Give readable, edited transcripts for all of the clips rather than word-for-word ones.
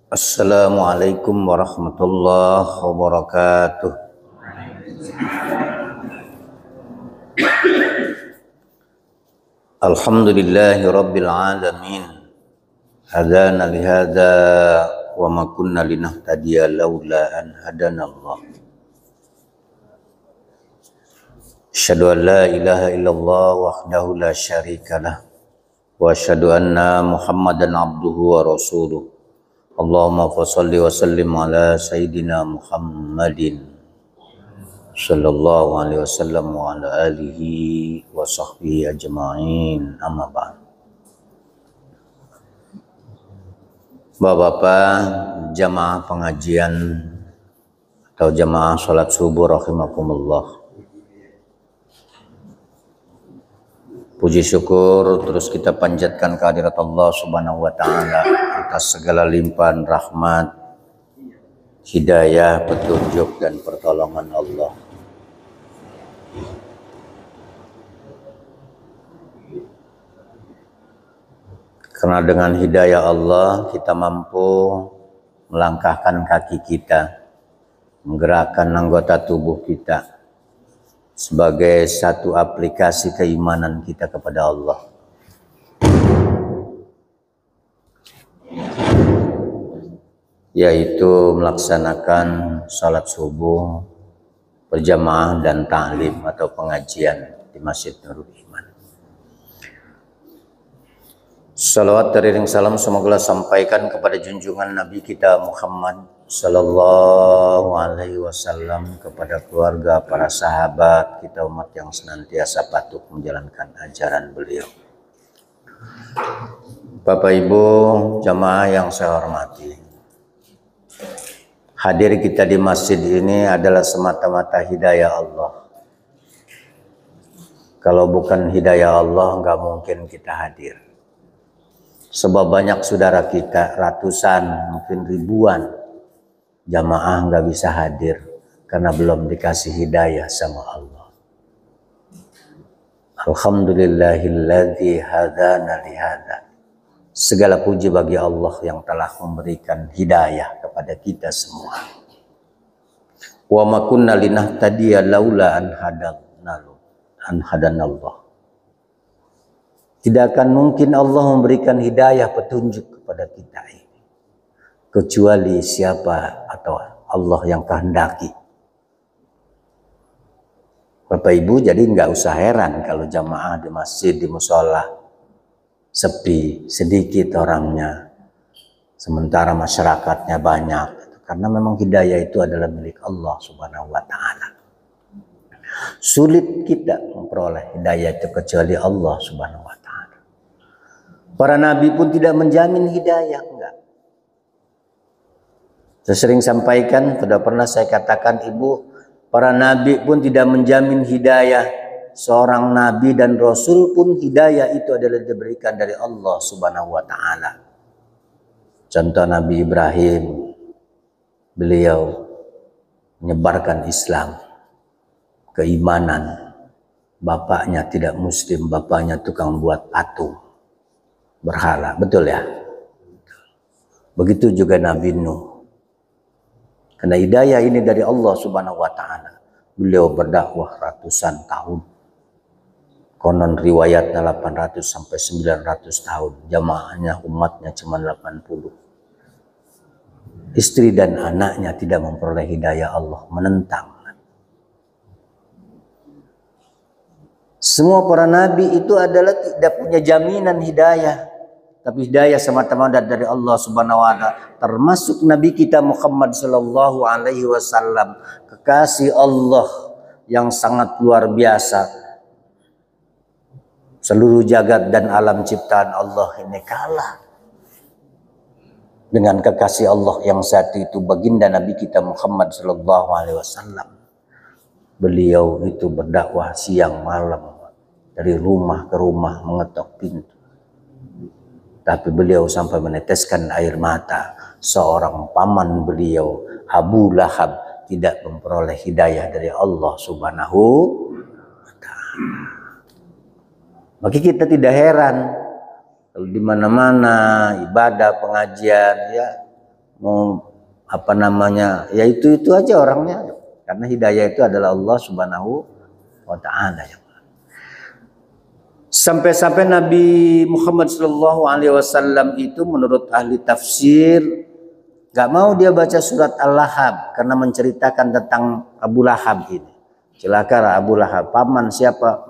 Assalamualaikum warahmatullahi wabarakatuh. Alhamdulillahi rabbil alamin. Hadana lihada wa ma kunna linahtadiya laula an hadanallah. Asyhadu an la ilaha illallah wahdahu la syarikalah wa asyhadu anna Muhammadan abduhu wa rasuluh. Allahumma shalli wa sallim ala sayyidina Muhammadin sallallahu alaihi wasallam wa ala alihi wa sahbihi ajma'in, amma ba'd. Bapak-bapak jamaah pengajian atau jamaah salat subuh rahimakumullah. Puji syukur terus kita panjatkan kehadirat Allah Subhanahu wa taala atas segala limpahan rahmat, hidayah, petunjuk dan pertolongan Allah. Karena dengan hidayah Allah kita mampu melangkahkan kaki kita, menggerakkan anggota tubuh kita sebagai satu aplikasi keimanan kita kepada Allah. Yaitu melaksanakan salat subuh berjamaah dan ta'lim atau pengajian di Masjid Nurul Iman. Salawat teriring salam semoga sampaikan kepada junjungan Nabi kita Muhammad sallallahu alaihi wasallam, kepada keluarga, para sahabat, kita umat yang senantiasa patuh menjalankan ajaran beliau. Bapak Ibu jamaah yang saya hormati, hadir kita di masjid ini adalah semata-mata hidayah Allah. Kalau bukan hidayah Allah nggak mungkin kita hadir. Sebab banyak saudara kita, ratusan mungkin ribuan jamaah nggak bisa hadir karena belum dikasih hidayah sama Allah. Alhamdulillahilladzi hadana lihada. Segala puji bagi Allah yang telah memberikan hidayah kepada kita semua. Wa ma kunna linahtadiya laula an hadanallah. Tidak akan mungkin Allah memberikan hidayah petunjuk kepada kita ini kecuali siapa atau Allah yang kehendaki. Bapak Ibu jadi nggak usah heran kalau jamaah di masjid, di musola sepi, sedikit orangnya, sementara masyarakatnya banyak. Karena memang hidayah itu adalah milik Allah Subhanahu wa taala. Sulit kita memperoleh hidayah itu kecuali Allah Subhanahu wa taala. Para nabi pun tidak menjamin hidayah, enggak. Saya sering sampaikan, sudah pernah saya katakan Ibu, para nabi pun tidak menjamin hidayah. Seorang nabi dan rasul pun hidayah itu adalah diberikan dari Allah Subhanahu wa taala. Contoh Nabi Ibrahim, beliau menyebarkan Islam, keimanan. Bapaknya tidak muslim, bapaknya tukang buat patung, berhala, betul ya? Begitu juga Nabi Nuh. Karena hidayah ini dari Allah Subhanahu wa taala. Beliau berdakwah ratusan tahun. Konon riwayatnya 800 sampai 900 tahun. Jamaahnya, umatnya cuma 80. Istri dan anaknya tidak memperoleh hidayah Allah, menentang. Semua para nabi itu adalah tidak punya jaminan hidayah. Tapi hidayah semata-mata dari Allah Subhanahu wa taala, termasuk Nabi kita Muhammad sallallahu alaihi wasallam, kekasih Allah yang sangat luar biasa. Seluruh jagat dan alam ciptaan Allah ini kalah dengan kekasih Allah yang satu itu, baginda Nabi kita Muhammad sallallahu alaihi wasallam. Beliau itu berdakwah siang malam, dari rumah ke rumah mengetok pintu. Tapi beliau sampai meneteskan air mata. Seorang paman beliau, Abu Lahab, tidak memperoleh hidayah dari Allah Subhanahu wa taala. Maka kita tidak heran kalau di mana-mana ibadah pengajian ya mau apa namanya, ya itu aja orangnya. Karena hidayah itu adalah Allah Subhanahu wa Ta'ala. Sampai-sampai Nabi Muhammad SAW itu menurut ahli tafsir gak mau dia baca surat Al-Lahab karena menceritakan tentang Abu Lahab ini. Celaka Abu Lahab. Paman siapa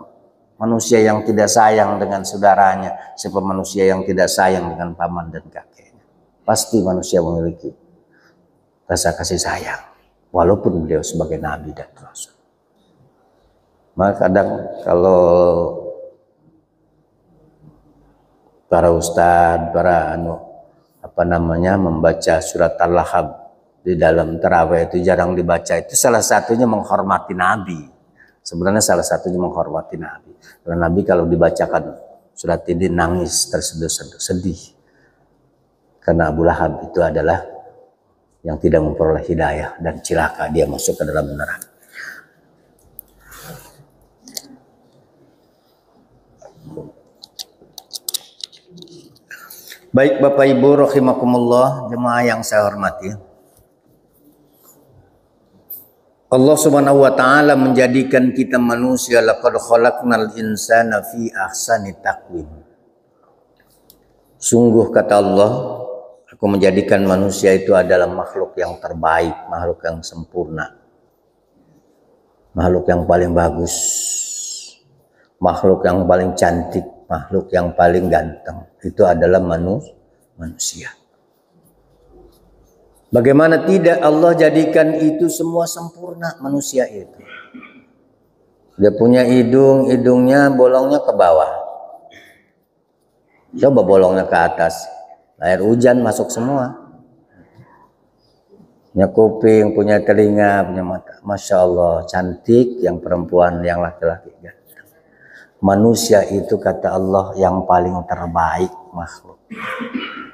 manusia yang tidak sayang dengan saudaranya, siapa manusia yang tidak sayang dengan paman dan kakeknya. Pasti manusia memiliki rasa kasih sayang, walaupun beliau sebagai nabi dan rasul. Maka kadang kalau para ustadz, para membaca surat Al-Lahab di dalam tarawih itu jarang dibaca. Itu salah satunya menghormati Nabi. Sebenarnya salah satunya menghormati Nabi. Karena Nabi kalau dibacakan surat ini nangis terseduh-seduh, sedih. Karena Abu Lahab itu adalah yang tidak memperoleh hidayah dan celaka, dia masuk ke dalam neraka. Baik Bapak Ibu rahimakumullah, jemaah yang saya hormati. Allah Subhanahu wa Ta'ala menjadikan kita manusia, laqad khalaqnal insana fi ahsani taqwim. Sungguh kata Allah, aku menjadikan manusia itu adalah makhluk yang terbaik, makhluk yang sempurna, makhluk yang paling bagus, makhluk yang paling cantik, makhluk yang paling ganteng. Itu adalah manusia. Bagaimana tidak Allah jadikan itu semua sempurna manusia itu. Dia punya hidung, hidungnya bolongnya ke bawah. Coba bolongnya ke atas. Air hujan masuk semua. Punya kuping, punya telinga, punya mata. Masya Allah, cantik yang perempuan, yang laki-laki. Manusia itu kata Allah yang paling terbaik makhluk.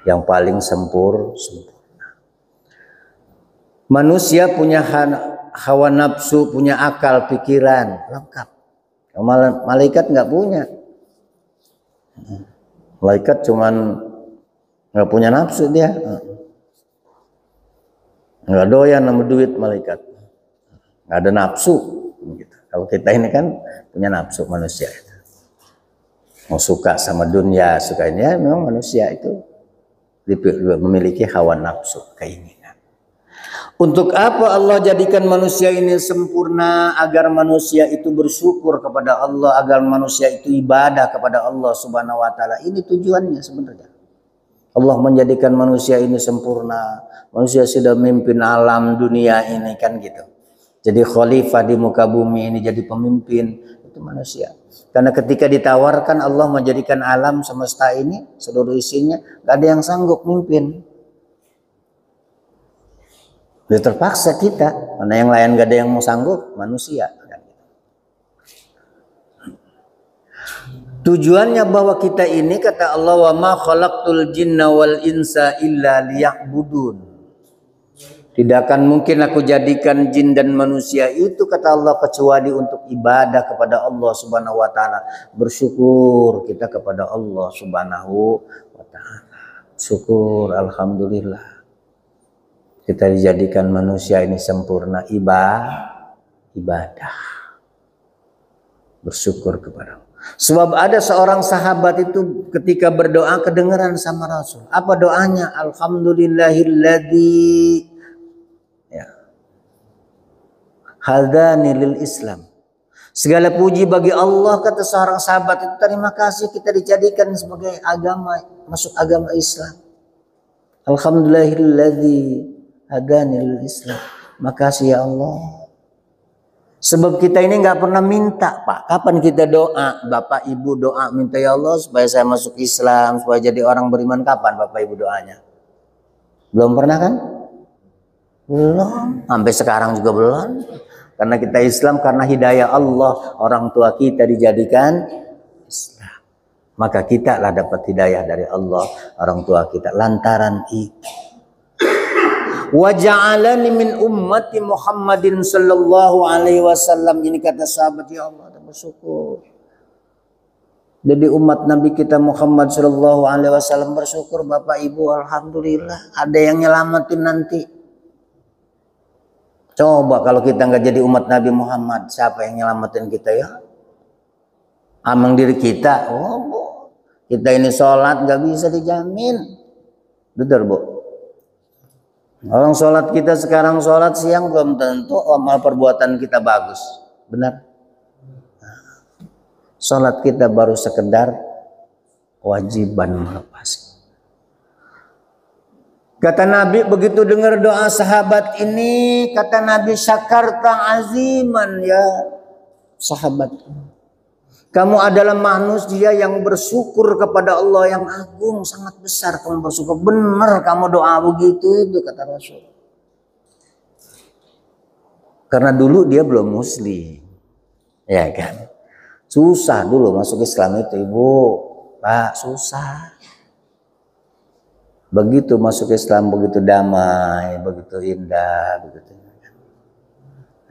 Yang paling sempurna. Manusia punya hawa nafsu, punya akal, pikiran, lengkap. Malaikat nggak punya. Malaikat cuman nggak punya nafsu dia. Nggak doyan sama duit malaikat. Nggak ada nafsu. Kalau kita ini kan punya nafsu manusia. Mau suka sama dunia, suka ini ya memang manusia itu memiliki hawa nafsu, keinginan. Untuk apa Allah jadikan manusia ini sempurna? Agar manusia itu bersyukur kepada Allah, agar manusia itu ibadah kepada Allah Subhanahu wa Ta'ala. Ini tujuannya sebenarnya. Allah menjadikan manusia ini sempurna. Manusia sudah memimpin alam dunia ini kan gitu. Jadi khalifah di muka bumi ini, jadi pemimpin itu manusia. Karena ketika ditawarkan Allah menjadikan alam semesta ini seluruh isinya, gak ada yang sanggup mimpin. Dia terpaksa kita, karena yang lain gak ada yang mau sanggup, manusia. Tujuannya bahwa kita ini kata Allah, wa ma khalaqtul jinna wal insa illa liya'budun. Tidak akan mungkin aku jadikan jin dan manusia itu kata Allah kecuali untuk ibadah kepada Allah Subhanahu wa Ta'ala. Bersyukur kita kepada Allah Subhanahu wa Ta'ala. Syukur, alhamdulillah. Kita dijadikan manusia ini sempurna ibadah. Bersyukur kepada Allah. Sebab ada seorang sahabat itu ketika berdoa kedengaran sama Rasul. Apa doanya? Alhamdulillahilladzi hadani lil Islam. Segala puji bagi Allah kata seorang sahabat itu, terima kasih kita dijadikan sebagai agama, masuk agama Islam. Alhamdulillahilladzi hadani lil Islam. Makasih ya Allah. Sebab kita ini nggak pernah minta, Pak. Kapan kita doa? Bapak Ibu doa minta ya Allah supaya saya masuk Islam, supaya jadi orang beriman. Kapan Bapak Ibu doanya? Belum pernah kan? Belum. Sampai sekarang juga belum. Karena kita Islam, karena hidayah Allah, orang tua kita dijadikan Islam. Maka kita lah dapat hidayah dari Allah, orang tua kita. Lantaran itu. Wa ja'alani min ummati Muhammadin sallallahu alaihi wasallam. Ini kata sahabat, ya Allah, bersyukur. Jadi umat Nabi kita Muhammad Shallallahu Alaihi Wasallam bersyukur Bapak Ibu, alhamdulillah ada yang nyelamatin nanti. Coba kalau kita nggak jadi umat Nabi Muhammad, siapa yang nyelamatin kita ya? Amang diri kita. Oh, kita ini sholat nggak bisa dijamin. Betul Bu? Orang sholat kita sekarang sholat siang belum tentu amal perbuatan kita bagus. Benar? Sholat kita baru sekedar kewajiban melepas. Kata Nabi begitu dengar doa sahabat ini, kata Nabi, syakarta aziman ya sahabat. Kamu adalah manusia yang bersyukur kepada Allah yang agung, sangat besar kamu bersyukur. Benar kamu doa begitu itu kata Rasul. Karena dulu dia belum muslim. Ya kan? Susah dulu masuk Islam itu Ibu, Pak, susah. Begitu masuk Islam begitu damai, begitu indah, begitu.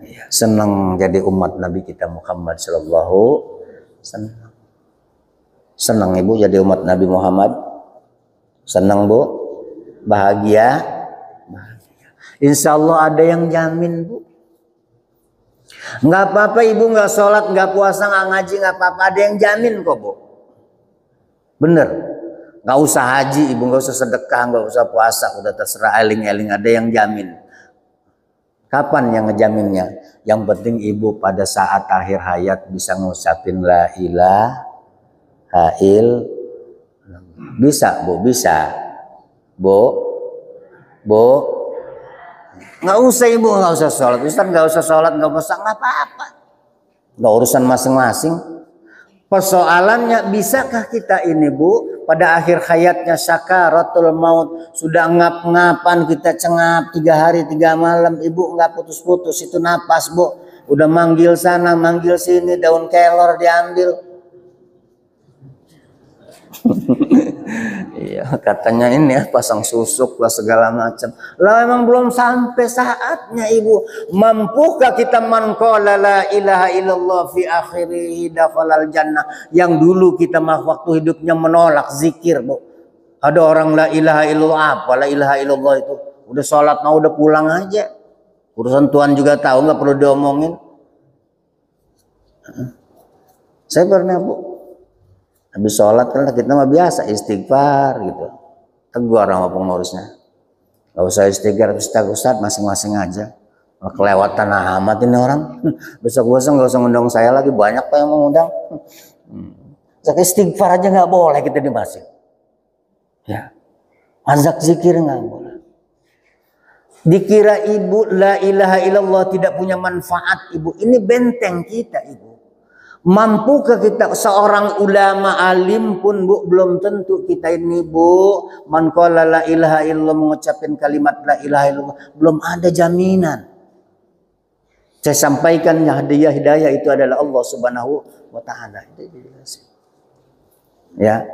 Ya, senang jadi umat Nabi kita Muhammad Sallallahu. Senang Ibu jadi umat Nabi Muhammad. Senang Bu, bahagia. Insya Allah ada yang jamin Bu. Nggak apa-apa Ibu nggak sholat, nggak puasa, nggak ngaji, nggak apa-apa. Ada yang jamin kok Bu. Bener. Nggak usah haji Ibu, nggak usah sedekah, nggak usah puasa. Udah terserah eling-eling, ada yang jamin. Kapan yang ngejaminnya? Yang penting Ibu pada saat akhir hayat bisa ngucapin la ilaha illallah. Bisa Bu, bisa. Bu. Nggak usah Ibu, nggak usah sholat. Ustaz nggak usah sholat, nggak usah, nggak apa-apa. Nggak urusan masing-masing. Persoalannya bisakah kita ini Bu pada akhir hayatnya sakaratul maut sudah ngap-ngapan kita cengap 3 hari 3 malam Ibu nggak putus-putus itu napas Bu. Udah manggil sana manggil sini daun kelor diambil. Iya katanya ini ya pasang susuk lah segala macam. Lah memang belum sampai saatnya Ibu. Mampukah kita man qala la ilaha illallah fi akhirih dakhalal jannah. Yang dulu kita mah waktu hidupnya menolak zikir Bu. Ada orang la ilaha illallah, apa la ilaha illallah itu? Udah sholat mau udah pulang aja. Urusan Tuhan juga tahu nggak perlu diomongin. Saya pernah Bu. Habis sholat kan kita mah biasa istighfar gitu. Tegur sama pengurusnya. Gak usah istighfar, Ustaz masing-masing aja. Kelewatan amat ini orang. Besok-besok gak usah ngundang saya lagi, banyak Pak yang mau ngundang. Istighfar aja gak boleh kita di masjid. Ya. Azak zikir gak boleh. Dikira Ibu la ilaha illallah tidak punya manfaat Ibu. Ini benteng kita Ibu. Mampukah kita seorang ulama alim pun Bu belum tentu kita ini Bu man qala la ilaha illallah mengucapkan kalimat la ilaha illallah belum ada jaminan. Saya sampaikan hidayah itu adalah Allah Subhanahu wa taala. Ya.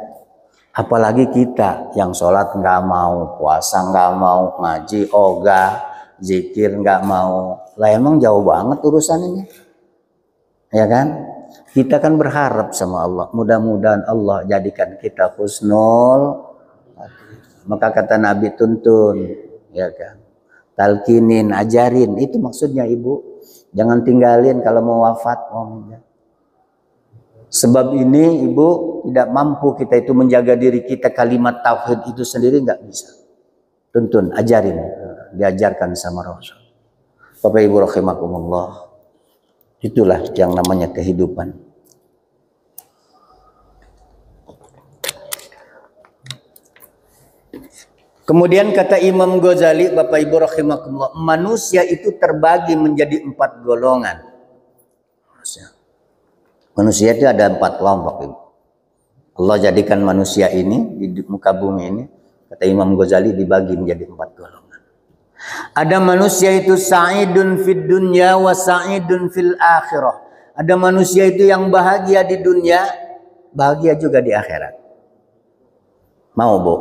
Apalagi kita yang sholat nggak mau, puasa nggak mau, ngaji ogah, zikir nggak mau. Lah emang jauh banget urusan ini. Ya kan? Kita kan berharap sama Allah. Mudah-mudahan Allah jadikan kita husnul. Maka kata Nabi tuntun. Ya kan. Talkinin, ajarin. Itu maksudnya Ibu. Jangan tinggalin kalau mau wafat. Sebab ini Ibu tidak mampu kita itu menjaga diri kita. Kalimat tauhid itu sendiri nggak bisa. Tuntun, ajarin. Diajarkan sama Rasul. Bapak Ibu rahimakumullah. Itulah yang namanya kehidupan. Kemudian kata Imam Ghazali, Bapak Ibu rahimakumullah, manusia itu terbagi menjadi 4 golongan. Manusia itu ada 4 kelompok Ibu. Allah jadikan manusia ini di muka bumi ini, kata Imam Ghazali dibagi menjadi 4 golongan. Ada manusia itu sa'idun fid dunya wa sa'idun fil akhirah. Ada manusia itu yang bahagia di dunia, bahagia juga di akhirat. Mau Bu?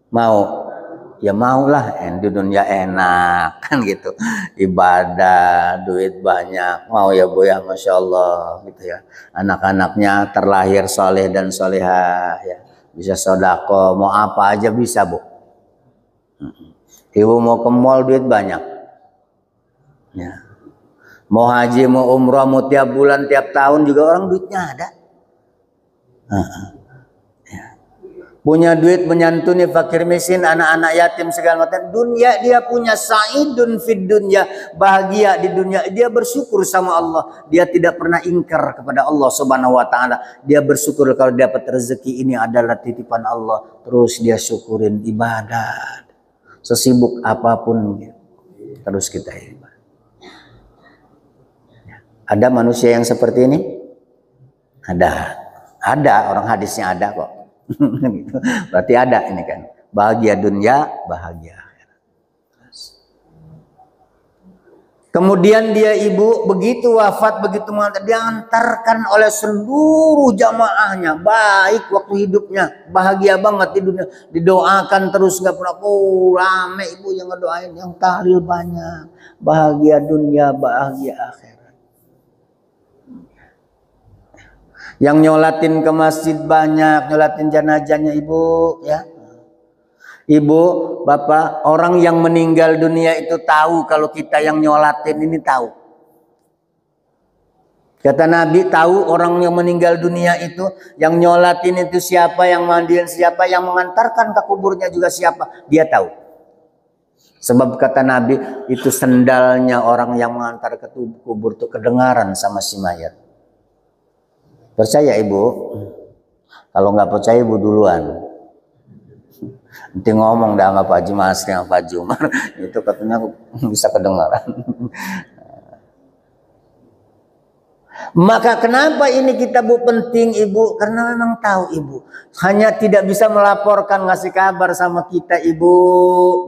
Mau? Ya maulah di dunia enak kan gitu, ibadah, duit banyak, mau ya Bu ya, masya Allah gitu ya, anak-anaknya terlahir soleh dan solehah ya, bisa sodako, mau apa aja bisa Bu. Ibu mau ke mall duit banyak ya, mau haji mau umroh mau tiap bulan tiap tahun juga orang duitnya ada. Punya duit menyantuni fakir miskin, anak-anak yatim segala macam. Dunia dia punya, sa'idun fid dunya, bahagia di dunia. Dia bersyukur sama Allah. Dia tidak pernah ingkar kepada Allah Subhanahu wa taala. Dia bersyukur kalau dapat rezeki ini adalah titipan Allah. Terus dia syukurin ibadah. Sesibuk apapun terus kita ibadah. Ada manusia yang seperti ini? Ada. Ada, orang hadisnya ada kok. Berarti ada ini kan, bahagia dunia, bahagia akhirat. Kemudian dia ibu begitu wafat, begitu mati, diantarkan oleh seluruh jamaahnya, baik waktu hidupnya, bahagia banget di dunia, didoakan terus nggak pernah. Oh rame ibu yang ngedoain, yang tahlil banyak, bahagia dunia, bahagia akhirat. Yang nyolatin ke masjid banyak, nyolatin jenazahnya ibu ya. Ibu, bapak, orang yang meninggal dunia itu tahu kalau kita yang nyolatin ini tahu. Kata Nabi, tahu orang yang meninggal dunia itu, yang nyolatin itu siapa, yang mandiin siapa, yang mengantarkan ke kuburnya juga siapa, dia tahu. Sebab kata Nabi, itu sendalnya orang yang mengantar ke kubur itu kedengaran sama si mayat. Percaya ibu? Kalau nggak percaya ibu duluan. Nanti ngomong dah sama Pak Jumas, sama Pak Jumar, itu katanya bisa kedengaran. Maka kenapa ini kita Bu penting ibu? Karena memang tahu ibu, hanya tidak bisa melaporkan ngasih kabar sama kita ibu,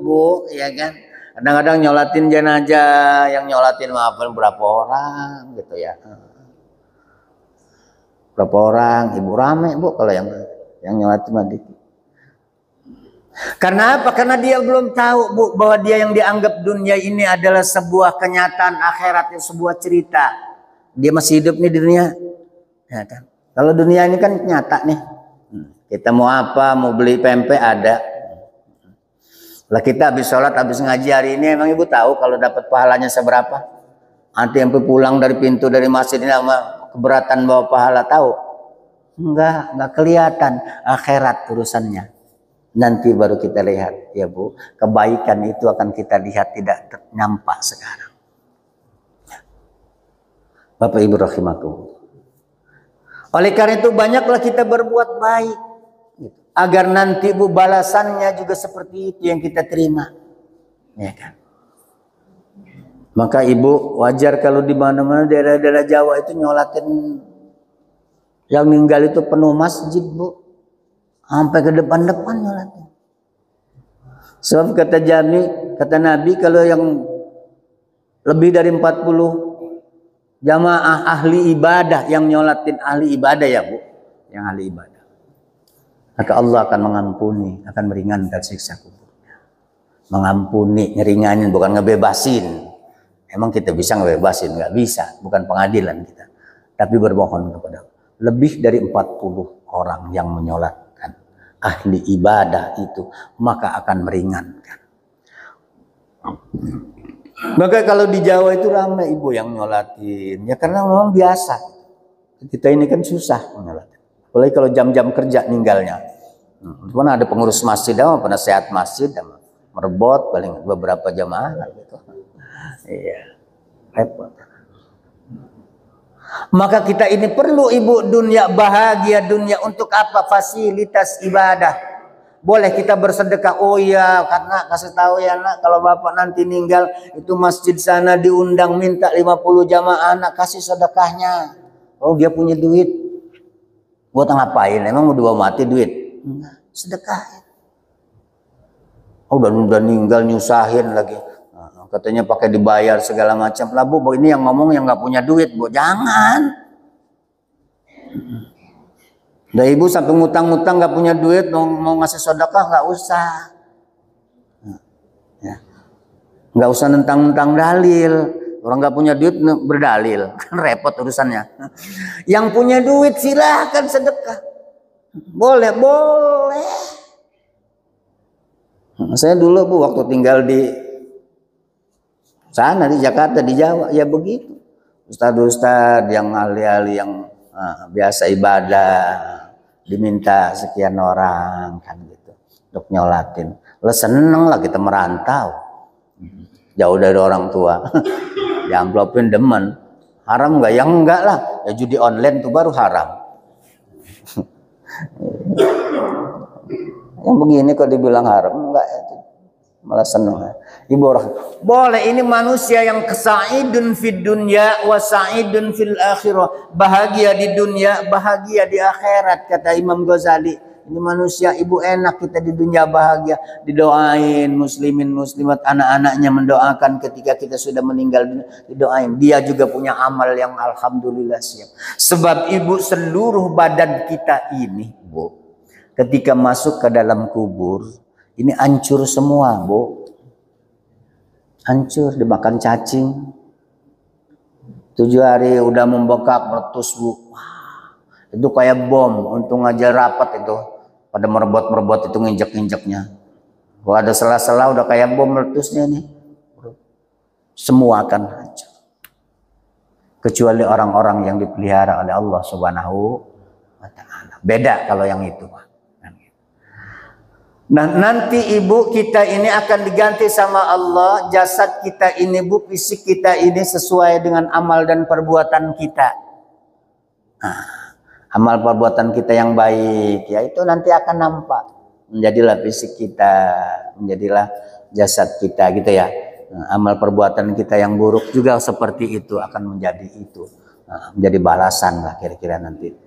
Bu, ya kan? Kadang-kadang nyolatin jenazah, yang nyolatin maafin berapa orang gitu ya. Berapa orang, ibu rame Bu kalau yang nyolatin mati. Karena apa? Karena dia belum tahu Bu bahwa dia yang dianggap dunia ini adalah sebuah kenyataan, akhiratnya sebuah cerita. Dia masih hidup nih di dunia, ya kan? Kalau dunia ini kan nyata nih. Kita mau apa, mau beli pempek ada. Lah kita habis sholat, habis ngaji hari ini, emang ibu tahu kalau dapat pahalanya seberapa? Nanti sampai pulang dari pintu dari masjid ini sama keberatan bawa pahala, tahu? Enggak kelihatan. Akhirat urusannya. Nanti baru kita lihat ya Bu. Kebaikan itu akan kita lihat, tidak nampak sekarang. Bapak Ibu rahimakumullah. Oleh karena itu banyaklah kita berbuat baik, agar nanti Bu balasannya juga seperti itu yang kita terima. Ya kan? Maka ibu wajar kalau di mana-mana daerah-daerah Jawa itu nyolatin yang meninggal itu penuh masjid Bu, sampai ke depan-depan nyolatin. Sebab kata Nabi kalau yang lebih dari 40 jamaah ahli ibadah yang nyolatin, ahli ibadah ya Bu, yang ahli ibadah, maka Allah akan mengampuni, akan meringankan siksa kuburnya. Mengampuni, ngeringanin, bukan ngebebasin. Emang kita bisa ngebebasin? Nggak bisa, bukan pengadilan kita. Tapi bermohon kepada lebih dari 40 orang yang menyolatkan ahli ibadah itu, maka akan meringankan. Maka kalau di Jawa itu ramai ibu yang nyolatin, ya karena memang biasa. Kita ini kan susah nyolatin. Apalagi kalau jam-jam kerja ninggalnya. Mana ada pengurus masjid, sama penasehat masjid, sama merebot paling beberapa jamaah gitu. Iya, repot. Maka kita ini perlu ibu dunia, bahagia dunia untuk apa? Fasilitas ibadah. Boleh kita bersedekah. Oh iya, karena kasih tahu ya nak, kalau bapak nanti meninggal itu masjid sana diundang, minta 50 jamaah, nak kasih sedekahnya. Oh dia punya duit, buat ngapain? Emang udah mati duit? Sedekah. Oh udah meninggal nyusahin lagi. Katanya pakai dibayar segala macam. Lah Bu, ini yang ngomong yang nggak punya duit Bu, jangan. Udah ibu sampai ngutang-ngutang nggak punya duit, mau ngasih sedekah nggak usah. Nggak usah nentang-nentang dalil. Orang nggak punya duit berdalil, kan repot urusannya. Yang punya duit silahkan sedekah. Boleh, boleh. Saya dulu Bu waktu tinggal di sana di Jakarta, di Jawa, ya begitu. Ustadz-ustadz yang ahli-ahli yang biasa ibadah diminta sekian orang kan gitu untuk nyolatin. Lo seneng lah kita merantau jauh dari orang tua. Diamplopin demen. Haram nggak? Ya enggak lah. Ya judi online tuh baru haram. Yang begini kok dibilang haram enggak, malah seneng. Ibu orang boleh, ini manusia yang sa'idun fid dunya wa sa'idun fil akhirah, bahagia di dunia, bahagia di akhirat, kata Imam Ghazali. Ini manusia, ibu enak kita di dunia bahagia, didoain muslimin muslimat, anak-anaknya mendoakan ketika kita sudah meninggal dunia, didoain. Dia juga punya amal yang alhamdulillah siap. Sebab ibu, seluruh badan kita ini Bu, ketika masuk ke dalam kubur ini hancur semua Bu, hancur, dimakan cacing. 7 hari udah membengkak meletus Bu. Wah, itu kayak bom. Untung aja rapat itu, pada merebot-merebot itu nginjek-nginjeknya. Kalau ada sela-sela udah kayak bom meletusnya nih. Semua akan hancur. Kecuali orang-orang yang dipelihara oleh Allah Subhanahu wa ta'ala. Beda kalau yang itu. Nah nanti ibu, kita ini akan diganti sama Allah. Jasad kita ini Bu, fisik kita ini sesuai dengan amal dan perbuatan kita. Nah, amal perbuatan kita yang baik, ya itu nanti akan nampak. Menjadilah fisik kita, menjadilah jasad kita gitu ya. Nah, amal perbuatan kita yang buruk juga seperti itu akan menjadi itu. Nah, menjadi balasan lah kira-kira nanti.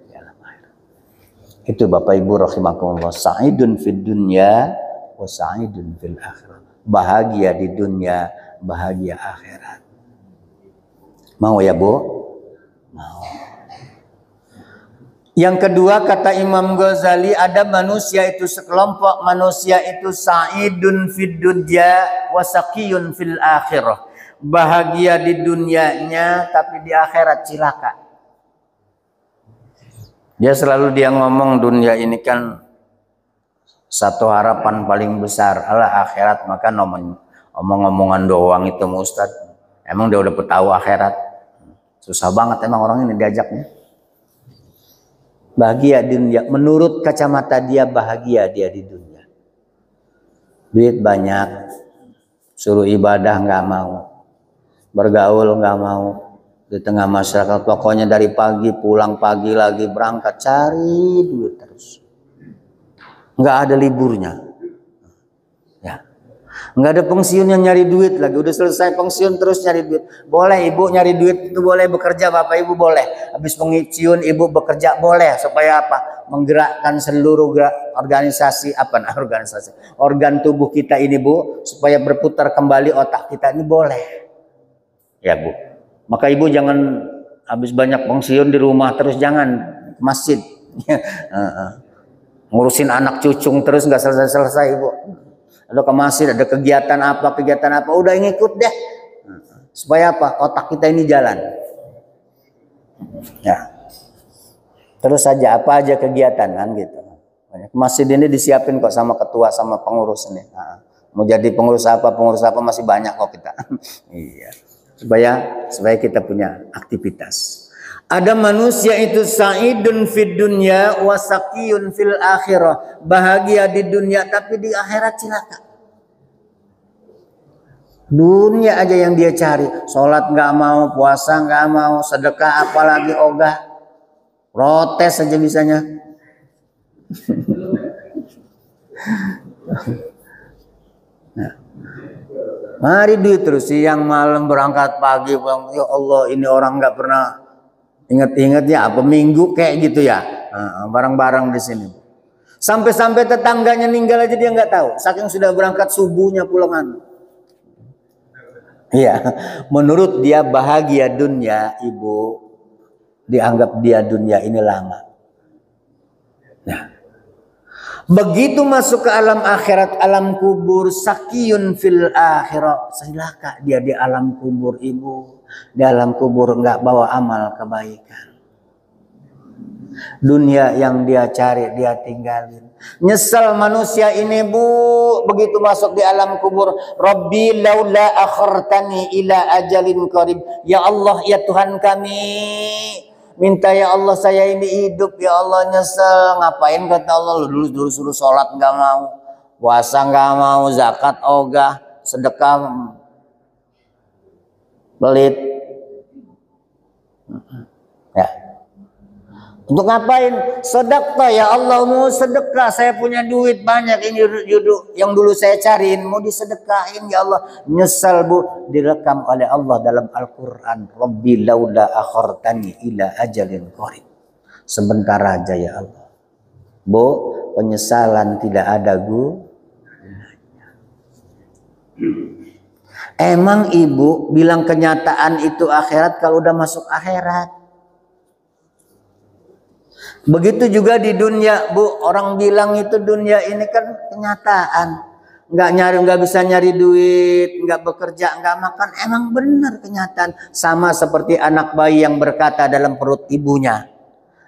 Itu Bapak Ibu rahimakumullah, sa'idun fid dunya wa sa'idun fil akhirah. Bahagia di dunia, bahagia akhirat. Mau ya Bu? Mau. Yang kedua kata Imam Ghazali, ada manusia itu sekelompok manusia itu sa'idun fid dunya wa saqiyun fil akhirah. Bahagia di dunianya tapi di akhirat cilaka. Dia selalu ngomong dunia ini kan satu harapan paling besar, Allah akhirat, maka omong-omongan doang itu Ustaz. Emang dia udah tahu akhirat? Susah banget emang orang ini diajaknya. Bahagia di dunia, menurut kacamata dia bahagia dia di dunia. Duit banyak, suruh ibadah nggak mau, bergaul nggak mau. Di tengah masyarakat pokoknya dari pagi pulang pagi lagi berangkat cari duit terus, nggak ada liburnya, ya nggak ada pensiunnya, nyari duit lagi. Udah selesai pensiun terus nyari duit. Boleh ibu nyari duit itu, boleh bekerja Bapak Ibu boleh. Habis pensiun ibu bekerja boleh, supaya apa? Menggerakkan seluruh organisasi organ tubuh kita ini Bu, supaya berputar kembali otak kita ini, boleh ya Bu. Maka ibu jangan habis banyak pensiun di rumah terus, jangan ke masjid ngurusin anak cucung terus nggak selesai ibu. Ada ke masjid, ada kegiatan apa udah ngikut deh, supaya apa? Otak kita ini jalan ya. Terus saja apa aja kegiatan kan gitu. Masjid ini disiapin kok sama ketua sama pengurus ini. Mau jadi pengurus apa masih banyak kok kita. Iya. Supaya kita punya aktivitas. Ada manusia itu sa'idun fid dunya wa saqiyun fil akhirah. Bahagia di dunia tapi di akhirat cilaka. Dunia aja yang dia cari. Sholat nggak mau, puasa nggak mau, sedekah apalagi ogah. Protes aja bisanya. Nah. Mari duit terus, siang malam berangkat pagi, ya Allah ini orang nggak pernah inget-inget ya apa minggu kayak gitu ya, barang-barang di sini. Sampai-sampai tetangganya meninggal aja dia nggak tahu, saking sudah berangkat subuhnya pulangan. Iya, menurut dia bahagia dunia ibu, dianggap dia dunia ini lama. Nah, Begitu masuk ke alam akhirat, alam kubur, sakiyun fil akhirah, celaka dia di alam kubur ibu. Di alam kubur nggak bawa amal kebaikan. Dunia yang dia cari dia tinggalin. Nyesal manusia ini bu, begitu masuk di alam kubur. Rabbi laula akhartani ila ajalin qarib. Ya Allah, ya Tuhan kami, minta ya Allah saya ini hidup ya Allah, nyesel. Ngapain kata Allah, lu dulu suruh sholat nggak mau, puasa nggak mau, zakat ogah, sedekah pelit. Ya. Untuk ngapain? Sedekah ya Allah, mau sedekah, saya punya duit banyak ini yang dulu saya cariin mau disedekahin ya Allah. Nyesal bu, direkam oleh Allah dalam Al-Quran. Rabbi laula akhartani ila ajalin qarib. Sebentar aja ya Allah. Bu, penyesalan tidak ada Emang ibu bilang kenyataan itu akhirat kalau udah masuk akhirat. Begitu juga di dunia bu, orang bilang itu dunia ini kan kenyataan, nggak bisa nyari duit, nggak bekerja, nggak makan. Emang benar kenyataan. Sama seperti anak bayi yang berkata dalam perut ibunya,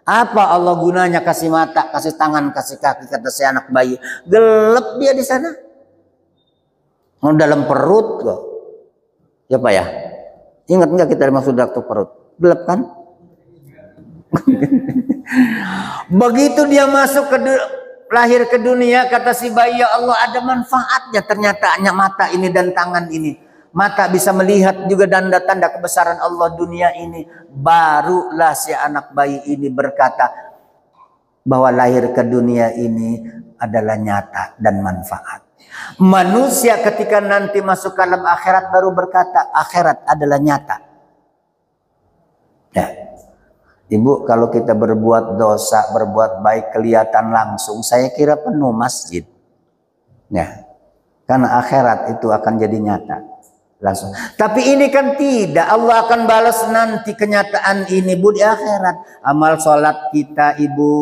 apa Allah gunanya kasih mata, kasih tangan, kasih kaki, kata si anak bayi, gelap dia di sana, mau dalam perut kok. Ya pak ya, ingat nggak kita masuk dalam perut, gelap kan? Begitu dia masuk lahir ke dunia, kata si bayi, ya Allah ada manfaatnya ternyata mata ini dan tangan ini. Mata bisa melihat juga tanda-tanda kebesaran Allah dunia ini. Barulah si anak bayi ini berkata bahwa lahir ke dunia ini adalah nyata dan manfaat. Manusia ketika nanti masuk ke alam akhirat baru berkata akhirat adalah nyata. Ya. Ibu, kalau kita berbuat dosa, berbuat baik kelihatan langsung, saya kira penuh masjid. Ya. Karena akhirat itu akan jadi nyata langsung. Tapi ini kan tidak, Allah akan balas nanti kenyataan ini bu di akhirat. Amal sholat kita ibu,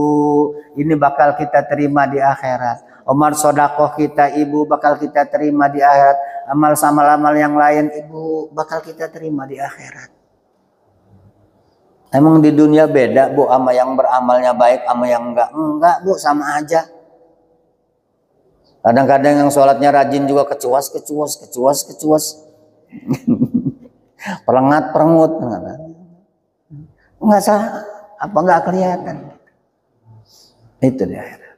ini bakal kita terima di akhirat. Amal sodakoh kita ibu, bakal kita terima di akhirat. Amal yang lain ibu, bakal kita terima di akhirat. Emang di dunia beda bu, sama yang beramalnya baik sama yang enggak bu, sama aja. Kadang-kadang yang sholatnya rajin juga kecuas. Perengut. Enggak salah, apa enggak kelihatan. Itu di akhirat.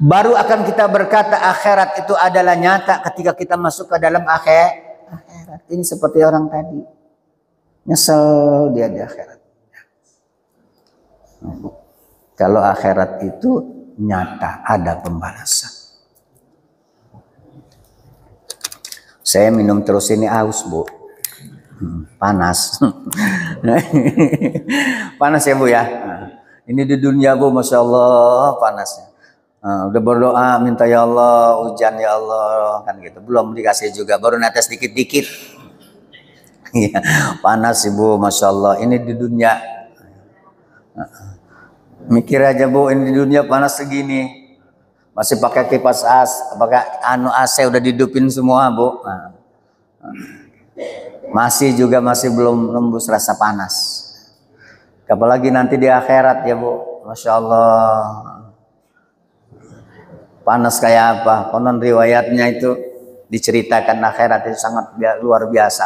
Baru akan kita berkata akhirat itu adalah nyata ketika kita masuk ke dalam akhirat. Ini seperti orang tadi. Nyesel dia di akhirat. Kalau akhirat itu nyata, ada pembalasan. Saya minum terus ini aus bu, panas. Panas ya bu ya. Ini di dunia bu, masya Allah panasnya. Udah berdoa minta ya Allah hujan ya Allah kan gitu, belum dikasih juga, baru netes dikit-dikit. Panas ibu, masya Allah. Ini di dunia. Mikir aja bu, ini di dunia panas segini, masih pakai kipas pakai AC udah dihidupin semua bu. Masih belum nembus rasa panas. Apalagi nanti di akhirat ya bu, masya Allah. Panas kayak apa? Konon riwayatnya itu diceritakan akhirat itu sangat luar biasa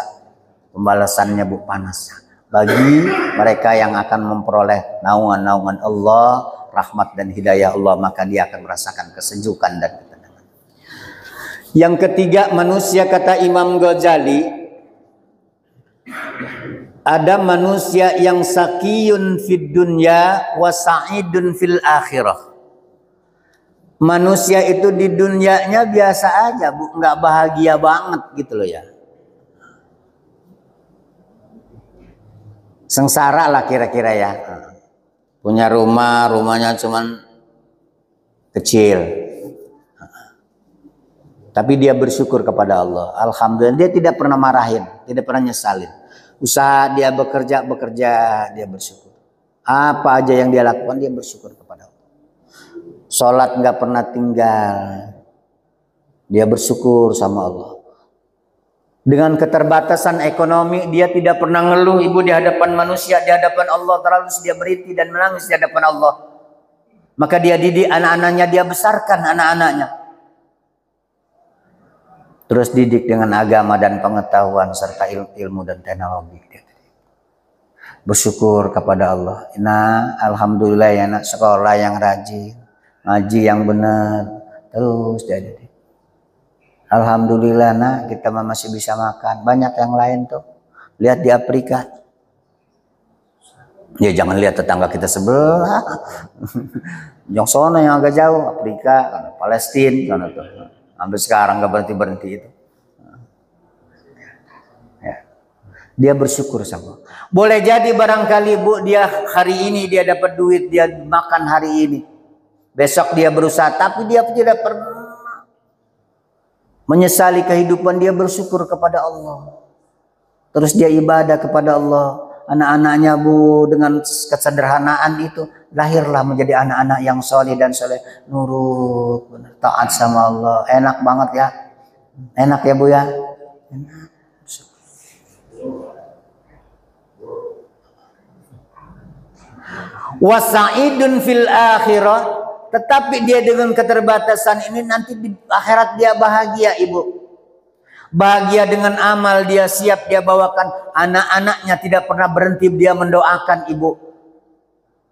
pembalasannya bu, panasnya. Bagi mereka yang akan memperoleh naungan-naungan Allah, rahmat dan hidayah Allah, maka dia akan merasakan kesejukan dan ketenangan. Yang ketiga, manusia, kata Imam Ghazali, ada manusia yang sakiyun fid dunya wa sa'idun fil akhirah. Manusia itu di dunianya biasa aja, bu, nggak bahagia banget gitu loh ya. Sengsara lah kira-kira ya. Punya rumahnya cuman kecil. Tapi dia bersyukur kepada Allah. Alhamdulillah, dia tidak pernah marahin, tidak pernah nyesalin. Usaha dia bekerja, dia bersyukur. Apa aja yang dia lakukan, dia bersyukur kepada Allah. Sholat nggak pernah tinggal. Dia bersyukur sama Allah. Dengan keterbatasan ekonomi, dia tidak pernah ngeluh ibu di hadapan manusia, di hadapan Allah. Terlalu dia berhenti dan menangis di hadapan Allah. Maka dia didik anak-anaknya, dia besarkan anak-anaknya. Terus didik dengan agama dan pengetahuan serta ilmu dan teknologi. Bersyukur kepada Allah. Nah, alhamdulillah ya nak, sekolah yang rajin, ngaji yang benar, terus jadi. Alhamdulillah nak, kita masih bisa makan. Banyak yang lain tuh. Lihat di Afrika. Ya jangan lihat tetangga kita sebelah. Yang sana yang agak jauh, Afrika, Palestina, sana tuh. Sampai sekarang nggak berhenti itu. Ya. Dia bersyukur sama. Boleh jadi barangkali bu, dia hari ini dia dapat duit, dia makan hari ini. Besok dia berusaha, tapi dia tidak pernah menyesali kehidupan. Dia bersyukur kepada Allah. Terus dia ibadah kepada Allah. Anak-anaknya bu, dengan kesederhanaan itu lahirlah menjadi anak-anak yang soleh dan soleh, nurut, taat sama Allah. Enak banget ya, enak ya bu ya. Wasaidun fil akhirah. Tetapi dia dengan keterbatasan ini nanti di akhirat dia bahagia ibu. Bahagia dengan amal dia siap dia bawakan. Anak-anaknya tidak pernah berhenti dia mendoakan ibu.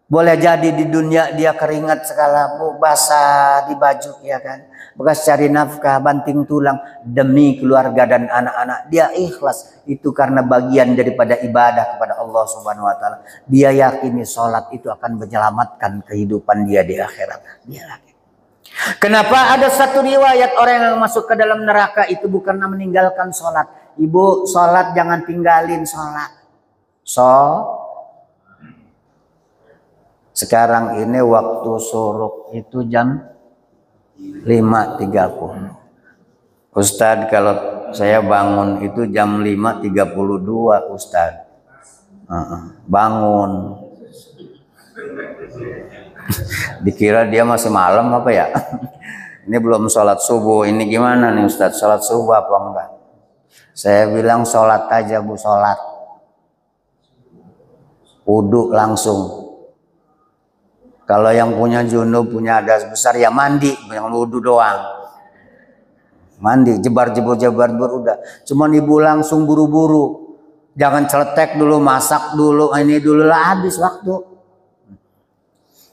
Boleh jadi di dunia dia keringat segala bu, basah di baju ya kan. Bekas cari nafkah, banting tulang demi keluarga dan anak-anak. Dia ikhlas. Itu karena bagian daripada ibadah kepada Allah Subhanahu wa taala. Dia yakini sholat itu akan menyelamatkan kehidupan dia di akhirat. Dia yakin. Kenapa ada satu riwayat orang yang masuk ke dalam neraka itu bukan karena meninggalkan sholat. Ibu, sholat jangan tinggalin sholat. Sekarang ini waktu suruk itu jam 5.30. Ustadz, kalau saya bangun itu jam 5.32 Ustadz. Bangun. Dikira dia masih malam apa ya? Ini belum sholat subuh. Ini gimana nih Ustadz? Sholat subuh apa enggak? Saya bilang sholat aja bu, sholat. Wudhu langsung. Kalau yang punya junub, punya hadas besar ya mandi, yang wudhu doang. Mandi, jebar-jebur udah. Cuman ibu langsung buru-buru. Jangan celetek dulu, masak dulu, ini dulu lah, habis waktu.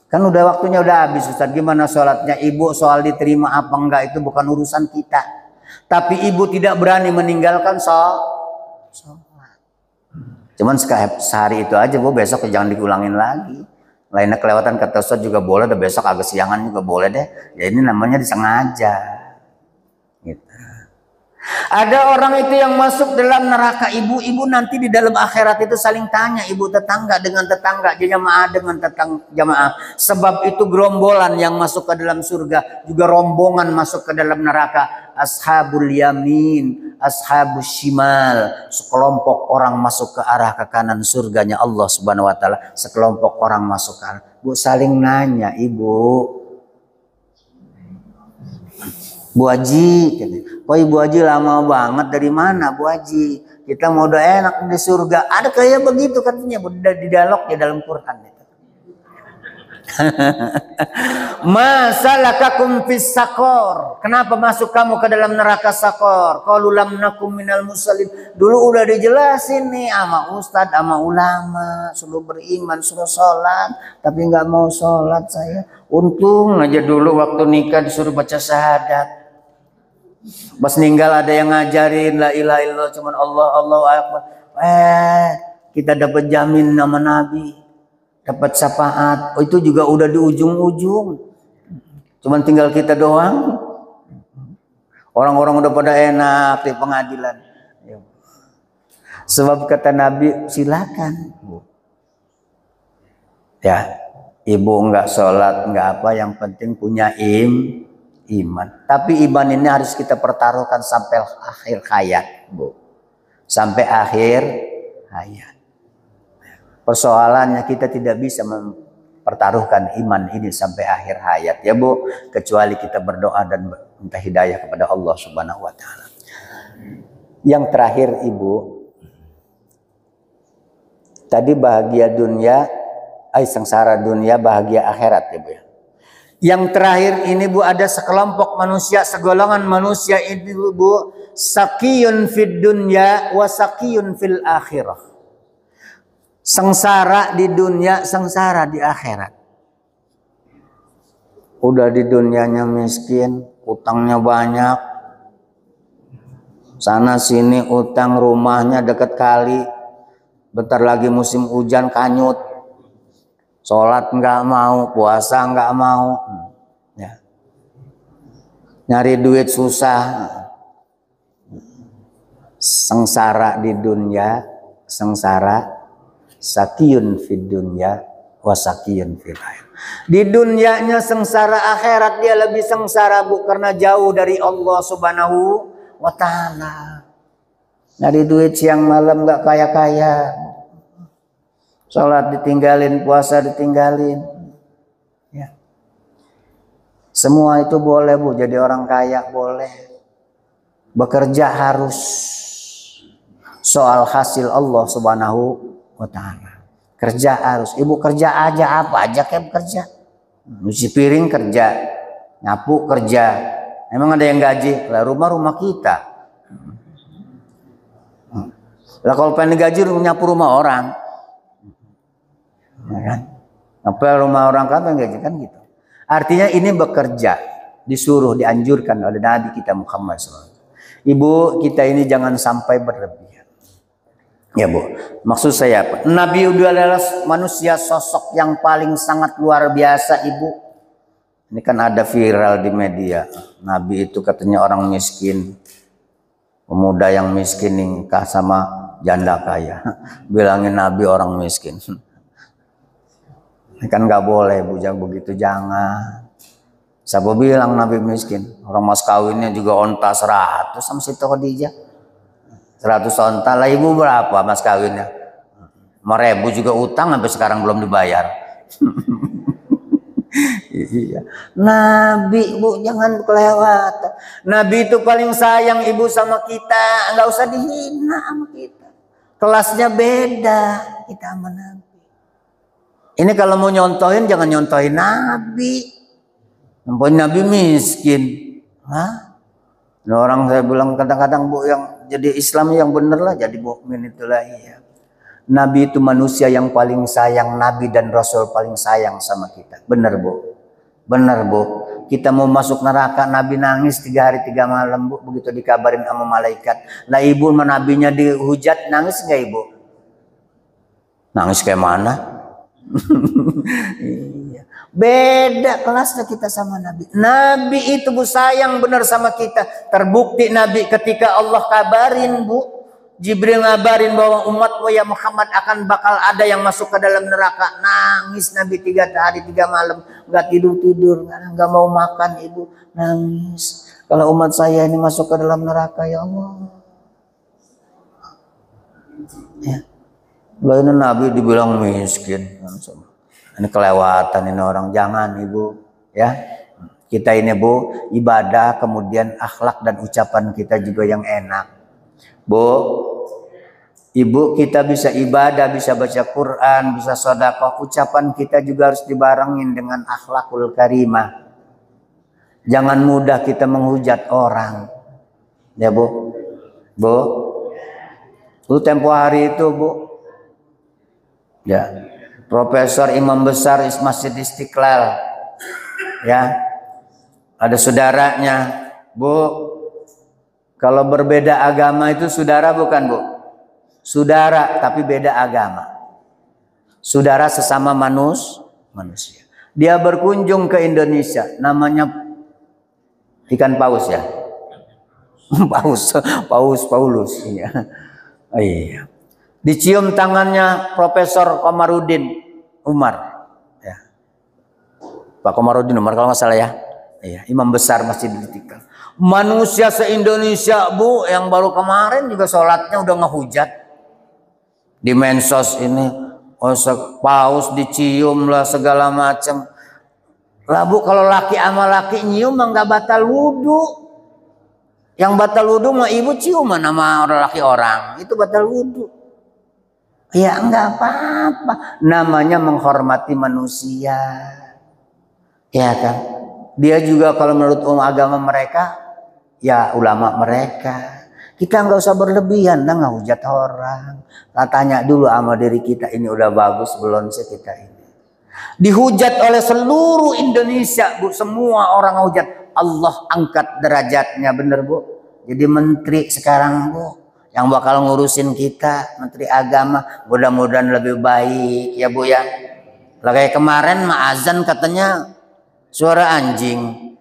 Kan udah waktunya udah habis Ustaz. Gimana sholatnya ibu? Soal diterima apa enggak itu bukan urusan kita. Tapi ibu tidak berani meninggalkan sholat. Cuman sehari itu aja bu, besok jangan diulangin lagi. Lainnya kelewatan kata Ustaz juga boleh, dan besok agak siangan juga boleh deh. Ya ini namanya disengaja. Gitu. Ada orang itu yang masuk dalam neraka ibu-ibu nanti di dalam akhirat itu saling tanya ibu tetangga dengan tetangga, jamaah dengan jamaah. Sebab itu gerombolan yang masuk ke dalam surga juga rombongan masuk ke dalam neraka. Ashabul yamin, ashabus shimal. Sekelompok orang masuk ke arah ke kanan surganya Allah Subhanahu wa taala, sekelompok orang masuk ke arah. Bu saling nanya ibu. Bu Haji, kok Ibu Haji lama banget, dari mana Bu Haji? Kita mau udah enak di surga. Ada kayak begitu katanya, di dialog ya dalam Quran. Masalakakum fis sakor. Kenapa masuk kamu ke dalam neraka sakor? Qalu lam nakum minal musallin. Dulu udah dijelasin nih sama ustadz, sama ulama, suruh beriman, suruh sholat, tapi nggak mau sholat saya. Untung aja dulu waktu nikah disuruh baca syahadat. Pas ninggal ada yang ngajarin la ilaha illallah, cuman Allah Allahu akbar. Kita dapat jamin nama Nabi, dapat syafaat. Oh, itu juga udah di ujung-ujung. Cuman tinggal kita doang. Orang-orang udah pada enak di pengadilan. Sebab kata Nabi, silakan. Ya, ibu enggak sholat, enggak apa, yang penting punya iman. Tapi iman ini harus kita pertaruhkan sampai akhir hayat, Bu. Sampai akhir hayat. Persoalannya kita tidak bisa pertaruhkan iman ini sampai akhir hayat ya Bu, kecuali kita berdoa dan minta hidayah kepada Allah Subhanahu wa taala. Yang terakhir Ibu, tadi bahagia dunia, sengsara dunia, bahagia akhirat ya Bu ya. Yang terakhir ini Bu, ada sekelompok manusia, segolongan manusia ini Bu, sakiyun fid dunya wa sakiyun fil akhirah. Sengsara di dunia, sengsara di akhirat. Udah di dunianya miskin, utangnya banyak. Sana sini utang, rumahnya dekat kali. Bentar lagi musim hujan kanyut. Sholat nggak mau, puasa nggak mau, ya. Nyari duit susah, sengsara di dunia, sengsara, sakiyun fid dunya wa sakiyun fil akhirah. Di dunianya sengsara, akhirat dia lebih sengsara Bu, karena jauh dari Allah Subhanahu wa taala. Nyari duit siang malam nggak kaya-kaya. Sholat ditinggalin, puasa ditinggalin, ya. Semua itu boleh Bu, jadi orang kaya boleh. Bekerja harus soal hasil Allah Subhanahu wa taala. Kerja harus, Ibu kerja aja, apa aja kayak bekerja. Nyuci piring kerja, nyapu kerja. Emang ada yang gaji? Lah rumah kita. Lah kalau pengen gaji nyapu rumah orang. Ya kan? Apa rumah orang kan enggak kan gitu. Artinya ini bekerja, disuruh, dianjurkan oleh Nabi kita Muhammad SAW. Ibu, kita ini jangan sampai berlebihan. Ya Bu, maksud saya apa? Nabi itu adalah manusia sosok yang paling sangat luar biasa Ibu. Ini kan ada viral di media. Nabi itu katanya orang miskin. Pemuda yang miskin nikah sama janda kaya. Bilangin Nabi orang miskin. Kan nggak boleh Bu, jangan begitu, jangan. Siapa bilang Nabi miskin? Orang mas kawinnya juga onta 100 sama Siti Khadijah. 100 onta lah. Ibu berapa mas kawinnya? 5.000 juga utang sampai sekarang belum dibayar. Iya. Nabi Bu, jangan kelewatan. Nabi itu paling sayang Ibu sama kita. Nggak usah dihina sama kita. Kelasnya beda kita sama Nabi. Ini kalau mau nyontohin, jangan nyontohin Nabi. Nyontohin Nabi miskin. Hah? Nah, orang saya bilang kadang-kadang Bu, yang jadi Islam yang bener lah, jadi mukmin itulah iya. Nabi itu manusia yang paling sayang, Nabi dan Rasul paling sayang sama kita. Bener Bu? Bener Bu. Kita mau masuk neraka, Nabi nangis 3 hari 3 malam Bu. Begitu dikabarin sama malaikat. Lah Ibu sama Nabinya dihujat, nangis nggak Ibu? Nangis kayak mana? Iya. Beda kelasnya kita sama Nabi. Nabi itu Bu sayang benar sama kita. Terbukti Nabi ketika Allah kabarin Bu, Jibril ngabarin bahwa umatmu ya Muhammad akan bakal ada yang masuk ke dalam neraka. Nangis Nabi 3 hari 3 malam, nggak tidur, nggak mau makan Ibu, nangis. Kalau umat saya ini masuk ke dalam neraka ya Allah. Ya. Lah ini Nabi dibilang miskin. Ini kelewatan ini orang, jangan Ibu ya. Kita ini Bu ibadah, kemudian akhlak dan ucapan kita juga yang enak. Bu, Ibu kita bisa ibadah, bisa baca Quran, bisa sedekah, ucapan kita juga harus dibarengin dengan akhlakul karimah. Jangan mudah kita menghujat orang. Ya Bu. Bu. Lu tempo hari itu Bu, ya, Profesor Imam Besar Masjid Istiqlal, ya, ada saudaranya, Bu. Kalau berbeda agama itu saudara bukan Bu? Saudara tapi beda agama. Saudara sesama manusia. Dia berkunjung ke Indonesia, namanya ikan paus ya, Paulus, ya. Oh, iya. Dicium tangannya Profesor Komarudin Umar, ya. Pak Komarudin Umar kalau nggak salah ya. Iya, Imam Besar Masjid Istiqlal. Manusia se-Indonesia Bu, yang baru kemarin juga sholatnya udah ngehujat di mensos ini. paus dicium lah segala macam. Lah Bu, kalau laki sama laki nyium mah nggak batal wudu. Yang batal wudu mah ibu ciuman sama laki orang, itu batal wudu. Ya enggak apa-apa, namanya menghormati manusia. Ya kan? Dia juga kalau menurut agama mereka, ya ulama mereka. Kita nggak usah berlebihan, nggak hujat orang. Tanya dulu sama diri kita, ini udah bagus belum sih kita ini. Dihujat oleh seluruh Indonesia, Bu. Semua orang hujat. Allah angkat derajatnya, bener Bu. Jadi menteri sekarang Bu, yang bakal ngurusin kita, menteri agama, mudah-mudahan lebih baik ya Bu ya. Lah kayak kemarin mah azan katanya suara anjing.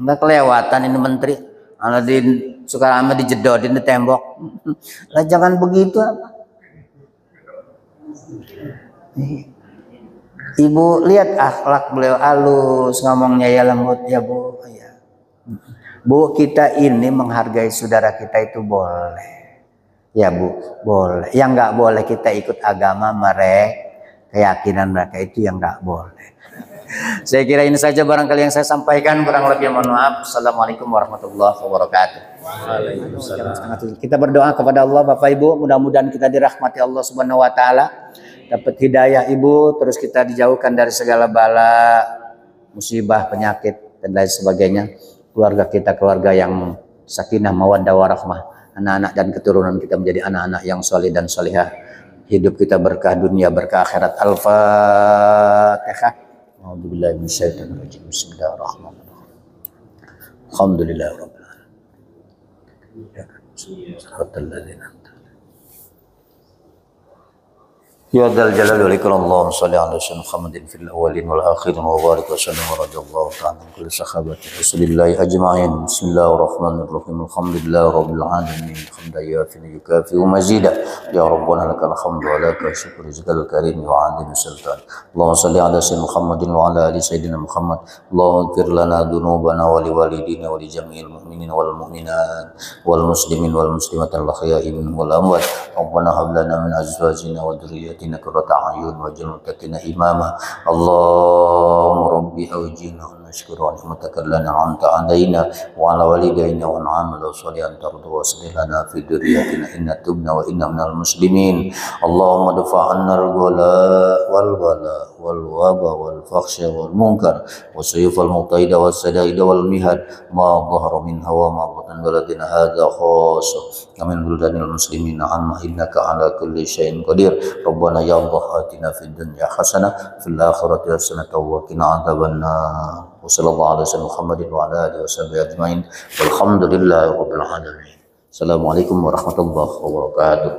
Nggak kelewatan ini menteri. Kalau di Sukarame dijedodin di tembok. Lah jangan begitu apa. Ibu lihat akhlak beliau halus, ngomongnya ya lembut ya Bu. Ya. Bu, kita ini menghargai saudara kita itu boleh. Ya Bu, boleh. Yang nggak boleh kita ikut agama mereka, keyakinan mereka itu yang nggak boleh. Saya kira ini saja barangkali yang saya sampaikan, kurang lebih mohon maaf. Assalamualaikum warahmatullahi wabarakatuh. Waalaikumsalam. Kita berdoa kepada Allah Bapak Ibu, mudah-mudahan kita dirahmati Allah Subhanahu wa taala. Dapat hidayah Ibu, terus kita dijauhkan dari segala bala, musibah, penyakit dan lain sebagainya. Keluarga kita keluarga yang sakinah, mawaddah, warahmah. Anak-anak dan keturunan kita menjadi anak-anak yang soleh dan solehah. Hidup kita berkah dunia, berkah akhirat. Al-Fatihah. A'udzubillahi minasyaitonir rajim. Bismillahirrahmanirrahim. Alhamdulillahirabbil alamin. Ya dzal jalali wal ikram, Allahumma shalli ala sayyidina Muhammadin fil awwalin wal akhirin wa barik wa sallim wa radhiyallahu ta'ala an kulli sahabati Rasulillahi ajma'in. Bismillahirrahmanirrahim. Alhamdulillahi rabbil alamin. Hamdan yafi'u yukafi wa mazida. Ya rabbana lakal hamdu wa lakal syukru jazal karim wa 'azim sultan. Allahumma shalli ala sayyidina Muhammadin wa ala ali sayyidina Muhammad. Allahumma ighfir lana dhunubana wa liwalidina wa li jami'il mu'minina wal mu'minat wal muslimin wal muslimat al ahya'i wal amwat. Rabbana hab lana min azwajina wa dhurriyyatina qurrata a'yun waj'alna muttaqina imama. Allahumma rabbi awjina an nashkura ni'mataka allati an'amta 'alaina wa 'ala walidayna wa na'amala shalihan tardu wa salli lana fi dhurriyyatina inna tubna wa inna minal muslimin. Allahumma dafa' 'anna al-ghala wal bala wal waba wal fakhsha wal munkar wa sayf al muqaida was sadaida wal mihad ma dhahara minha wa ma batan baladina hadha khassa amin buldanil muslimin amma innaka ala kulli syai'in qadir. Rabbana ya Allah atina fid dunya hasanah fil akhirati hasanah wa qina adzabannar. Wa sallallahu alaihi wasallam Muhammadin wa ala alihi washabbihi ajmain. Walhamdulillahi rabbil alamin. Assalamualaikum warahmatullahi wabarakatuh.